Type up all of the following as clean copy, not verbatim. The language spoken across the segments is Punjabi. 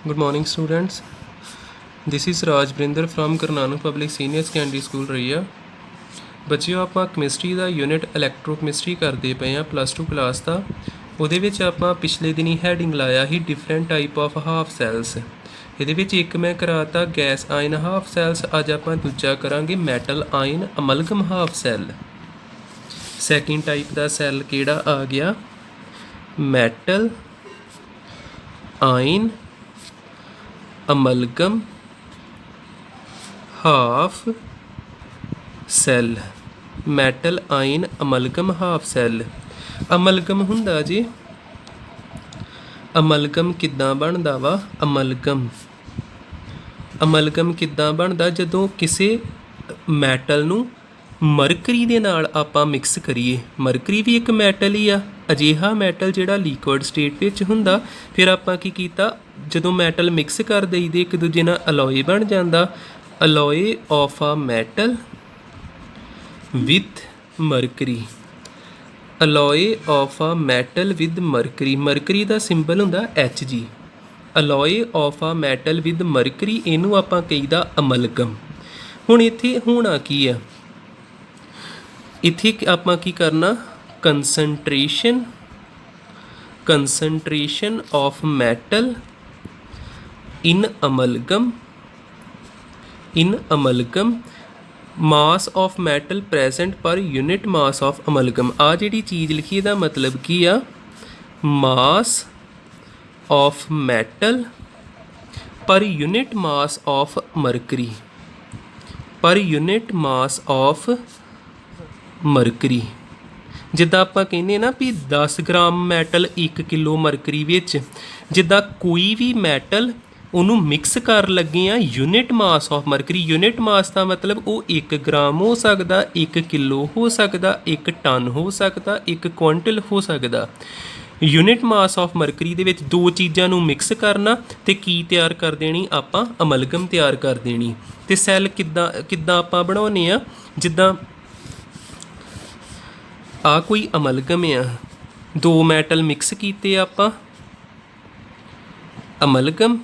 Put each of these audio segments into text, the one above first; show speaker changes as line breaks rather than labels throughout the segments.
Good morning, students. This is Raj Brinder from Karnanu Public Senior Secondary School, Raiya. ਬੱਚਿਓ ਆਪਾਂ ਕੈਮਿਸਟਰੀ ਦਾ ਯੂਨਿਟ ਇਲੈਕਟ੍ਰੋਕੈਮਿਸਟਰੀ ਕਰਦੇ ਪਏ ਆ +2 ਕਲਾਸ ਦਾ। ਉਹਦੇ ਵਿੱਚ ਆਪਾਂ ਪਿਛਲੇ ਦਿਨੀ ਹੈਡਿੰਗ ਲਾਇਆ ਸੀ different type of half cells. ਇਹਦੇ ਵਿੱਚ ਇੱਕ ਮੈਂ ਕਰਾਤਾ ਗੈਸ ਆਇਨ ਹਾਫ ਸੈਲਸ। ਅੱਜ ਆਪਾਂ ਦੂਜਾ ਕਰਾਂਗੇ metal ion amalgam half cell. Second type ਦਾ ਸੈੱਲ ਕਿਹੜਾ ਆ ਗਿਆ? Metal ion amalgam half cell. Metal ion amalgam half cell. Amalgam ਹੁੰਦਾ ਜੀ, ਅਮਲਗਮ ਕਿੱਦਾਂ ਬਣਦਾ ਵਾ? ਅਮਲਗਮ ਕਿੱਦਾਂ ਬਣਦਾ? ਜਦੋਂ ਕਿਸੇ ਮੈਟਲ ਨੂੰ ਮਰਕਰੀ ਦੇ ਨਾਲ ਆਪਾਂ ਮਿਕਸ ਕਰੀਏ। ਮਰਕਰੀ ਵੀ ਇੱਕ ਮੈਟਲ ਹੀ ਆ, ਅਜਿਹਾ ਮੈਟਲ ਜਿਹੜਾ ਲਿਕੁਇਡ ਸਟੇਟ ਵਿੱਚ ਹੁੰਦਾ। ਫਿਰ ਆਪਾਂ ਕੀ ਕੀਤਾ, ਜਦੋਂ ਮੈਟਲ ਮਿਕਸ ਕਰ ਦਈਦੇ ਇੱਕ ਦੂਜੇ ਨਾਲ ਅਲੋਏ ਬਣ ਜਾਂਦਾ। ਅਲੋਏ ਆਫ ਆ metal with mercury। alloy of a metal with mercury। mercury the symbol ਹੁੰਦਾ Hg। alloy of a metal with mercury, ਇਹਨੂੰ ਆਪਾਂ ਕਹੀਦਾ ਅਮਲਗਮ। ਹੁਣ ਇੱਥੇ ਹੋਣਾ ਕੀ ਆ? ਇੱਥੇ ਆਪਾਂ ਕੀ ਕਰਨਾ? concentration of metal in amalgam mass of metal present ਪਰ ਯੂਨਿਟ ਮਾਸ ਆਫ ਅਮਲਗਮ। ਆ ਜਿਹੜੀ ਚੀਜ਼ ਲਿਖੀ ਇਹਦਾ ਮਤਲਬ ਕੀ ਆ? ਮਾਸ ਆਫ ਮੈਟਲ ਪਰ ਯੂਨਿਟ ਮਾਸ ਆਫ ਮਰਕਰੀ। ਪਰ ਯੂਨਿਟ ਮਾਸ ਆਫ ਮਰਕਰੀ। ਜਿੱਦਾਂ ਆਪਾਂ ਕਹਿੰਦੇ ਨਾ ਵੀ 10 ਗ੍ਰਾਮ ਮੈਟਲ 1 ਕਿਲੋ ਮਰਕਰੀ ਵਿੱਚ, ਜਿੱਦਾਂ ਕੋਈ ਵੀ ਮੈਟਲ ਉਹਨੂੰ ਮਿਕਸ ਕਰ ਲੱਗੇ ਆ unit mass of mercury. Unit mass ਦਾ ਮਤਲਬ ਉਹ 1 ਗ੍ਰਾਮ ਹੋ ਸਕਦਾ, 1 ਕਿਲੋ ਹੋ ਸਕਦਾ, 1 ਟਨ ਹੋ ਸਕਦਾ, 1 ਕੁਇੰਟਲ ਹੋ ਸਕਦਾ। ਯੂਨਿਟ ਮਾਸ ਆਫ ਮਰਕਰੀ ਦੇ ਵਿੱਚ ਦੋ ਚੀਜ਼ਾਂ ਨੂੰ ਮਿਕਸ ਕਰਨਾ ਤੇ ਕੀ ਤਿਆਰ ਕਰ ਦੇਣੀ ਆਪਾਂ? ਅਮਲਗਮ ਤਿਆਰ ਕਰ ਦੇਣੀ। ਤੇ ਸੈੱਲ ਕਿੱਦਾਂ ਆਪਾਂ ਬਣਾਉਂਦੇ ਆ? ਜਿੱਦਾਂ ਆ ਕੋਈ ਅਮਲਗਮ ਆ, ਦੋ ਮੈਟਲ ਮਿਕਸ ਕੀਤੇ ਆਪਾਂ, ਅਮਲਗਮ।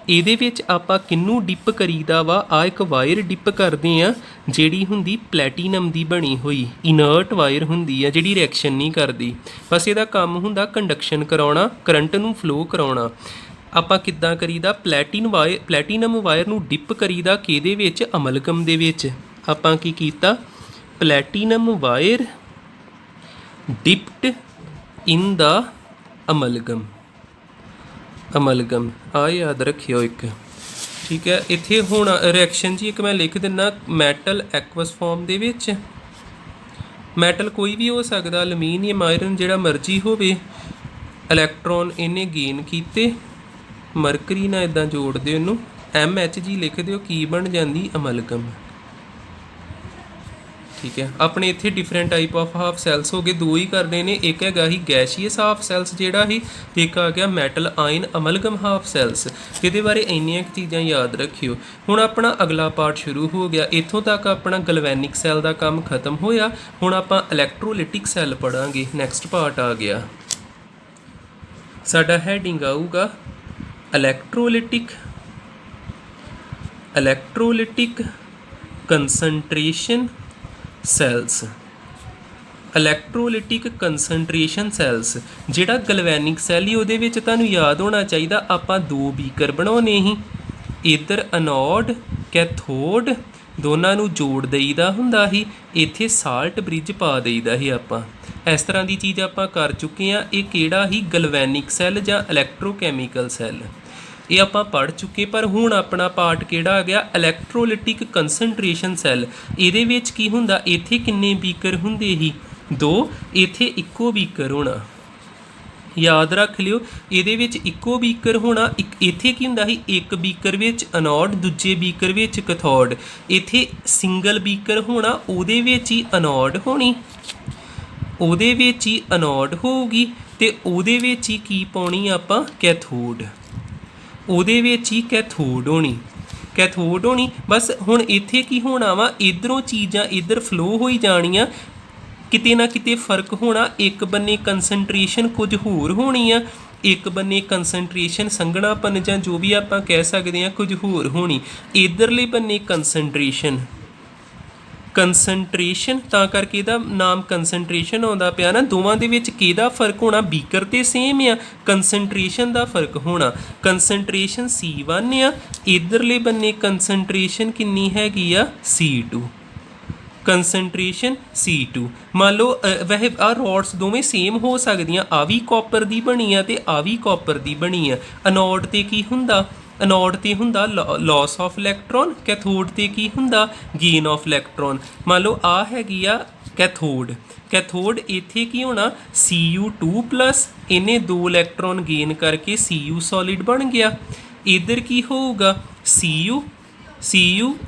ਇਹਦੇ ਵਿੱਚ ਆਪਾਂ ਕਿਹਨੂੰ ਡਿਪ ਕਰੀਦਾ ਵਾ? ਆ ਇੱਕ ਵਾਇਰ ਡਿਪ ਕਰਦੇ ਆ ਜਿਹੜੀ ਹੁੰਦੀ ਪਲੈਟੀਨਮ ਦੀ ਬਣੀ ਹੋਈ, ਇਨਰਟ ਵਾਇਰ ਹੁੰਦੀ ਆ ਜਿਹੜੀ ਰਿਐਕਸ਼ਨ ਨਹੀਂ ਕਰਦੀ। ਬਸ ਇਹਦਾ ਕੰਮ ਹੁੰਦਾ ਕੰਡਕਸ਼ਨ ਕਰਾਉਣਾ, ਕਰੰਟ ਨੂੰ ਫਲੋ ਕਰਾਉਣਾ। ਆਪਾਂ ਕਿੱਦਾਂ ਕਰੀਦਾ? ਪਲੈਟੀਨਮ ਵਾਇਰ ਨੂੰ ਡਿਪ ਕਰੀਦਾ ਕਿਹਦੇ ਵਿੱਚ? ਅਮਲਗਮ ਦੇ ਵਿੱਚ। ਆਪਾਂ ਕੀ ਕੀਤਾ? ਪਲੈਟੀਨਮ ਵਾਇਰ ਡਿਪਡ ਇਨ ਦਾ ਅਮਲਗਮ। ਆ ਯਾਦ ਰੱਖਿਓ ਇੱਕ, ਠੀਕ ਹੈ। ਇੱਥੇ ਹੁਣ ਰਿਐਕਸ਼ਨ ਜੀ ਇੱਕ ਮੈਂ ਲਿਖ ਦਿੰਦਾ, ਮੈਟਲ ਐਕਵਸ ਫਾਰਮ ਦੇ ਵਿੱਚ। ਮੈਟਲ ਕੋਈ ਵੀ ਹੋ ਸਕਦਾ, ਅਲਮੀਨੀਅਮ, ਆਇਰਨ, ਜਿਹੜਾ ਮਰਜ਼ੀ ਹੋਵੇ। ਇਲੈਕਟ੍ਰੋਨ ਇਹਨੇ ਗੇਨ ਕੀਤੇ, ਮਰਕਰੀ ਨਾਲ ਇੱਦਾਂ ਜੋੜਦੇ ਉਹਨੂੰ, MHg ਲਿਖ ਦਿਓ, ਕੀ ਬਣ ਜਾਂਦੀ? ਅਮਲਗਮ। ਠੀਕ ਹੈ। ਆਪਣੇ ਇੱਥੇ different type of half cells ਹੋ ਗਏ, ਦੋ ਹੀ ਕਰਨੇ ਨੇ। ਇੱਕ ਹੈਗਾ ਹੀ ਗੈਸ਼ੀਅਸ ਹਾਫ ਸੈਲਸ ਜਿਹੜਾ ਹੀ, ਤੇ ਇੱਕ ਆ ਗਿਆ metal ion amalgam half cells. ਇਹਦੇ ਬਾਰੇ ਇੰਨੀਆਂ ਕੁ ਚੀਜ਼ਾਂ ਯਾਦ ਰੱਖਿਓ। ਹੁਣ ਆਪਣਾ ਅਗਲਾ ਪਾਰਟ ਸ਼ੁਰੂ ਹੋ ਗਿਆ। ਇੱਥੋਂ ਤੱਕ ਆਪਣਾ ਗਲਵੈਨਿਕ ਸੈੱਲ ਦਾ ਕੰਮ ਖਤਮ ਹੋਇਆ। ਹੁਣ ਆਪਾਂ ਇਲੈਕਟ੍ਰੋਲਿਟਿਕ ਸੈੱਲ ਪੜ੍ਹਾਂਗੇ। ਨੈਕਸਟ ਪਾਰਟ ਆ ਗਿਆ ਸਾਡਾ, ਹੈਡਿੰਗ ਆਊਗਾ ਇਲੈਕਟ੍ਰੋਲਿਟਿਕ ਕੰਸਨਟ੍ਰੇਸ਼ਨ ਸੈਲਸ। ਇਲੈਕਟ੍ਰੋਲਿਟਿਕ ਕੰਸਨਟ੍ਰੇਸ਼ਨ ਸੈਲਸ ਜਿਹੜਾ ਗਲਵੈਨਿਕ ਸੈੱਲ ਹੀ, ਉਹਦੇ ਵਿੱਚ ਤੁਹਾਨੂੰ ਯਾਦ ਹੋਣਾ ਚਾਹੀਦਾ ਆਪਾਂ ਦੋ ਬੀਕਰ ਬਣਾਉਣੇ ਸੀ। ਇੱਧਰ ਅਨੋਡ ਕੈਥੋਡ ਦੋਨਾਂ ਨੂੰ ਜੋੜ ਦਈਦਾ ਹੁੰਦਾ ਸੀ, ਇੱਥੇ ਸਾਲਟ ਬ੍ਰਿਜ ਪਾ ਦਈਦਾ ਸੀ ਆਪਾਂ। ਇਸ ਤਰ੍ਹਾਂ ਦੀ ਚੀਜ਼ ਆਪਾਂ ਕਰ ਚੁੱਕੇ ਹਾਂ। ਇਹ ਕਿਹੜਾ ਹੀ? ਗਲਵੈਨਿਕ ਸੈੱਲ ਜਾਂ ਇਲੈਕਟ੍ਰੋਕੈਮੀਕਲ ਸੈੱਲ। ਇਹ ਆਪਾਂ ਪੜ੍ਹ ਚੁੱਕੇ। ਪਰ ਹੁਣ ਆਪਣਾ ਪਾਰਟ ਕਿਹੜਾ ਆ ਗਿਆ? ਇਲੈਕਟ੍ਰੋਲਿਟਿਕ ਕੰਸਨਟ੍ਰੇਸ਼ਨ ਸੈੱਲ। ਇਹਦੇ ਵਿੱਚ ਕੀ ਹੁੰਦਾ? ਇੱਥੇ ਕਿੰਨੇ ਬੀਕਰ ਹੁੰਦੇ ਸੀ? 2। ਇੱਥੇ ਇੱਕੋ ਬੀਕਰ ਹੋਣਾ, ਯਾਦ ਰੱਖ ਲਿਓ। ਇਹਦੇ ਵਿੱਚ ਇੱਕੋ ਬੀਕਰ ਹੋਣਾ। ਇੱਥੇ ਕੀ ਹੁੰਦਾ ਸੀ? ਇੱਕ ਬੀਕਰ ਵਿੱਚ ਅਨੋਡ, ਦੂਜੇ ਬੀਕਰ ਵਿੱਚ ਕੈਥੋਡ। ਇੱਥੇ ਸਿੰਗਲ ਬੀਕਰ ਹੋਣਾ, ਉਹਦੇ ਵਿੱਚ ਹੀ ਅਨੋਡ ਹੋਣੀ, ਉਹਦੇ ਵਿੱਚ ਹੀ ਅਨੋਡ ਹੋਊਗੀ, ਤੇ ਉਹਦੇ ਵਿੱਚ ਹੀ ਕੀ ਪਾਉਣੀ ਆਪਾਂ? ਕੈਥੋਡ। ਉਹਦੇ ਵਿੱਚ ਹੀ ਕੈਥੋਡ ਹੋਣੀ। ਬਸ ਹੁਣ ਇੱਥੇ ਕੀ ਹੋਣਾ ਵਾ? ਇੱਧਰੋਂ ਚੀਜ਼ਾਂ ਇੱਧਰ ਫਲੋ ਹੋਈ ਜਾਣੀਆਂ, ਕਿਤੇ ਨਾ ਕਿਤੇ ਫਰਕ ਹੋਣਾ। ਇੱਕ ਬੰਨੇ ਕੰਸਨਟ੍ਰੇਸ਼ਨ ਕੁਝ ਹੋਰ ਹੋਣੀ ਆ, एक बन्ने कंसनट्रेशन संघनापन जां जो भी आपां कह सकते हैं कुछ होर होनी, इधरले बन्ने कंसनट्रेशन तां करके इहदा नाम कंसनट्रेशन आउंदा पिया ना। दोवां दे विच किहदा फर्क होना, बीकर ते सेम आ, कंसनट्रेशन दा फर्क होना। कंसनट्रेशन C1 आ, इधरले बन्ने कंसनट्रेशन किन्नी हैगी आ C2, कंसनट्रेशन C2। मान लो वैसे आ रॉड्स दोवें सेम हो सकदियां, आ भी कॉपर दी बनी आ ते आ भी कॉपर दी बनी आ। एनोड ते की हुंदा, एनोड ते हुंदा लॉस ऑफ इलैक्ट्रॉन, कैथोड ते की हुंदा गेन ऑफ इलैक्ट्रॉन। मान लो आ हैगी आ कैथोड, कैथोड इत्थे की होना Cu2+, इन्हें 2 इलैक्ट्रॉन गेन करके Cu सॉलिड बन गया। इधर की होऊगा Cu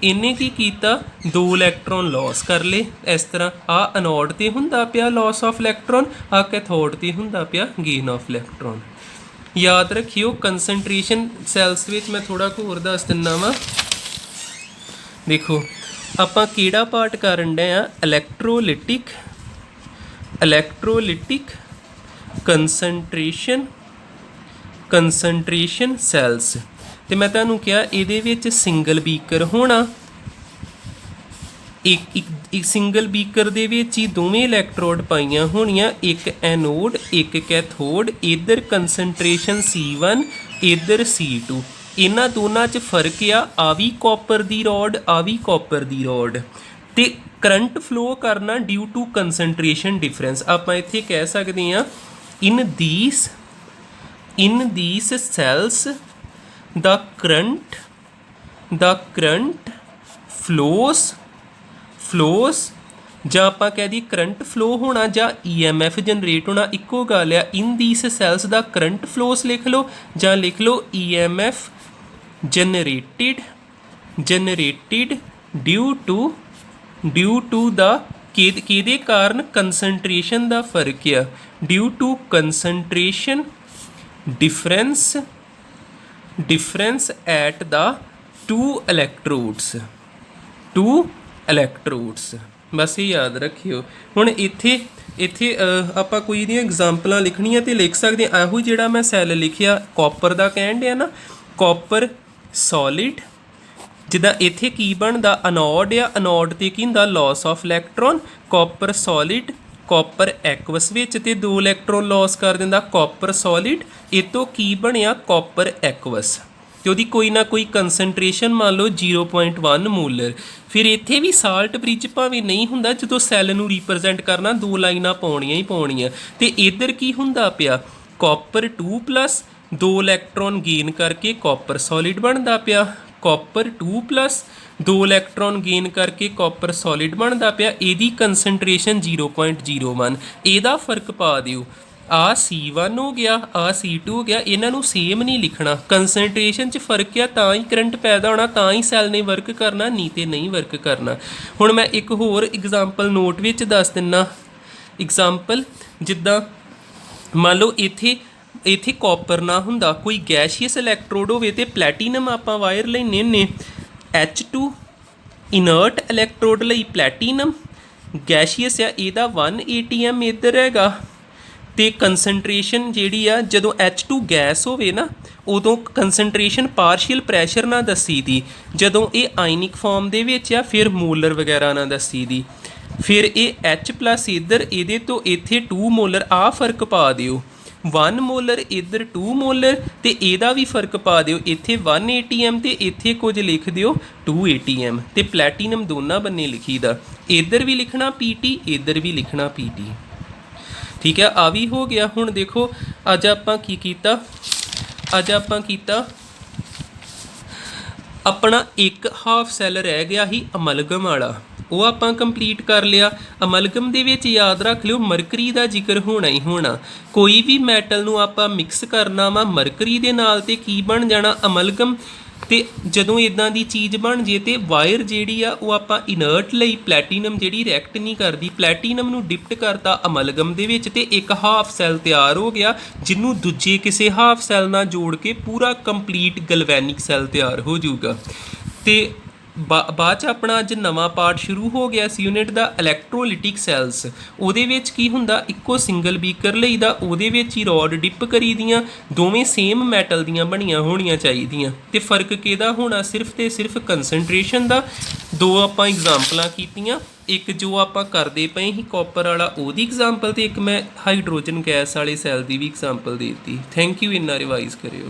इन्हें की कीता 2 इलैक्ट्रॉन लॉस कर ले। इस तरह आ एनोड ते हुंदा पिया लॉस ऑफ इलैक्ट्रॉन, आ कैथोड ते हुंदा पिया गेन ऑफ इलैक्ट्रॉन। याद रखियो कंसनट्रेशन सैल्स विच मैं थोड़ा होर दस दिना वा। देखो आपां किहड़ा पार्ट करन डे आ, इलैक्ट्रोलिटिक कंसनट्रेशन सैल्स। तो मैं तुहानूं कहा इहदे विच सिंगल बीकर होना, एक सिंगल बीकर दे विच ही दोवें इलैक्ट्रोड पाईयां होणियां, एक एनोड एक कैथोड, इधर कंसनट्रेशन C1 इधर C2। इन्हां दोनां च फर्क आ भी कॉपर दी रॉड आ भी कॉपर दी रॉड, ते करंट फ्लो करना ड्यू टू कंसनट्रेशन डिफरेंस। आपां इत्थे कह सकदे हां इन दीस सैल्स the current flows ਜਾਂ ਆਪਾਂ ਕਹਿ ਦਈਏ ਕਰੰਟ ਫਲੋ ਹੋਣਾ ਜਾਂ EMF ਜਨਰੇਟ ਹੋਣਾ, ਇੱਕੋ ਗੱਲ ਆ। ਇਨ ਦੀਸ ਸੈਲਸ ਦਾ ਕਰੰਟ ਫਲੋਸ ਲਿਖ ਲਓ ਜਾਂ ਲਿਖ ਲਓ EMF ਜਨਰੇਟਿਡ ਡਿਊ ਟੂ ਦਾ ਕਿਹਦੇ ਕਾਰਨ, ਕੰਸਨਟ੍ਰੇਸ਼ਨ ਦਾ ਫਰਕ ਆ, due to concentration difference at the two electrodes। बस ये याद रखियो। हुण इत्थे आपां कोई इहदियां एग्जाम्पलां लिखणियां ते लिख सकदे। एहो जिहड़ा मैं सैल लिखिया कॉपर दा कहण डिया ना, कॉपर सॉलिड, जिद्दां इत्थे की बनदा एनोड आ, एनोड ते की हुंदा loss of electron, copper solid copper aqueous विच ते 2 इलैक्ट्रॉन लॉस कर दिंदा कॉपर सॉलिड, इस तो की बनिया कॉपर एक्वस, तो उसकी कोई ना कोई कंसनट्रेशन मान लो 0.1 मोलर। फिर इत्थे भी साल्ट ब्रिज भावें नहीं हुंदा, जो सैल नूं रिप्रजेंट करना 2 लाइनां पाउणियां ही पाउणियां, ते इधर की हुंदा पिया कॉपर 2+, 2 इलैक्ट्रॉन गेन करके कॉपर सॉलिड बनता पिया, कॉपर 2+, 2 इलैक्ट्रॉन गेन करके कॉपर सॉलिड बनता पिया। इहदी कंसनट्रेशन 0.01। इहदा फर्क पा दिओ, आ C1 हो गया आ C2 हो गया, इन्हां नूं सेम नहीं लिखना। कंसनट्रेशन च फर्क आ तां ही करंट पैदा होना, तां ही सैल ने वर्क करना, नहीं तो नहीं वर्क करना। हुण मैं एक होर एग्जाम्पल नोट विच दस दिना। एग्जाम्पल जिद्दां मान लो इत्थे कॉपर ना हुंदा, कोई गैशियस इलैक्ट्रोड होवे ते प्लैटीनम आपां वायर लैने हुन्ने, H2 इनर्ट इलैक्ट्रोड लई प्लैटीनम, गैशियस आ इहदा 1 ATM इधर हैगा, ते कंसनट्रेशन जिहड़ी आ जदों H2 गैस होवे ना उदों कंसनट्रेशन पार्शियल प्रैशर ना दसी दी, जदों ये आयनिक फॉर्म दे विच आ फिर मोलर वगैरह ना दसी दी। फिर ये H+ इधर इहदे तो इत्थे 2 मोलर, आ फर्क पा दिओ 1 मोलर इधर 2 मोलर, तो इहदा भी फर्क पा दिओ, इत्थे 1 ATM ते इत्थे कुछ लिख दिओ 2 ATM, ते प्लैटीनम दोनों बन्ने लिखी दा, इधर भी लिखना PT इधर भी लिखना PT। ठीक है, आ भी हो गया। हुण देखो अज आपां की कीता, अज आपां कीता अपना एक हाफ सैल रह गया ही अमलगम वाला, वो आपां कंप्लीट कर लिया। अमलगम दे विच याद रख लिओ मरकरी का जिक्र होना ही होना। कोई भी मैटल नूं आपां मिक्स करना वा मरकरी दे नाल ते की बन जाना अमलगम, ते जदों इदां दी चीज़ बन जे ते वायर जिहड़ी आ वो आपां इनर्ट लई प्लैटीनम जिहड़ी रिएक्ट नहीं करती, प्लैटीनम नूं डिप्ट करता अमलगम दे विच, ते एक हाफ सैल तैयार हो गया जिन्हों दूजे किसी हाफ सैल नाल जोड़ के पूरा कंप्लीट गलवैनिक सैल तैयार हो जाऊगा। ते ਬਾਅਦ 'ਚ ਆਪਣਾ ਅੱਜ ਨਵਾਂ ਪਾਰਟ ਸ਼ੁਰੂ ਹੋ ਗਿਆ ਸੀ ਯੂਨਿਟ ਦਾ ਇਲੈਕਟ੍ਰੋਲਿਟਿਕ ਸੈਲਸ। ਉਹਦੇ ਵਿੱਚ ਕੀ ਹੁੰਦਾ, ਇੱਕੋ ਸਿੰਗਲ ਬੀਕਰ ਲਈਦਾ, ਉਹਦੇ ਵਿੱਚ ਹੀ ਰੋਡ ਡਿਪ ਕਰੀ ਦੀਆਂ, ਦੋਵੇਂ ਸੇਮ ਮੈਟਲ ਦੀਆਂ ਬਣੀਆਂ ਹੋਣੀਆਂ ਚਾਹੀਦੀਆਂ। ਅਤੇ ਫ਼ਰਕ ਕਿਹਦਾ ਹੋਣਾ, ਸਿਰਫ ਅਤੇ ਸਿਰਫ ਕੰਸਨਟ੍ਰੇਸ਼ਨ ਦਾ। ਦੋ ਆਪਾਂ ਐਗਜ਼ਾਮਪਲਾਂ ਕੀਤੀਆਂ, ਇੱਕ ਜੋ ਆਪਾਂ ਕਰਦੇ ਪਏ ਸੀ ਕਾਪਰ ਵਾਲਾ ਉਹਦੀ ਐਗਜ਼ਾਮਪਲ, ਅਤੇ ਇੱਕ ਮੈਂ ਹਾਈਡਰੋਜਨ ਗੈਸ ਵਾਲੇ ਸੈੱਲ ਦੀ ਵੀ ਐਗਜ਼ਾਮਪਲ ਦੇ ਦਿੱਤੀ। ਥੈਂਕ ਯੂ, ਇੰਨਾ ਰਿਵਾਈਜ਼ ਕਰਿਓ।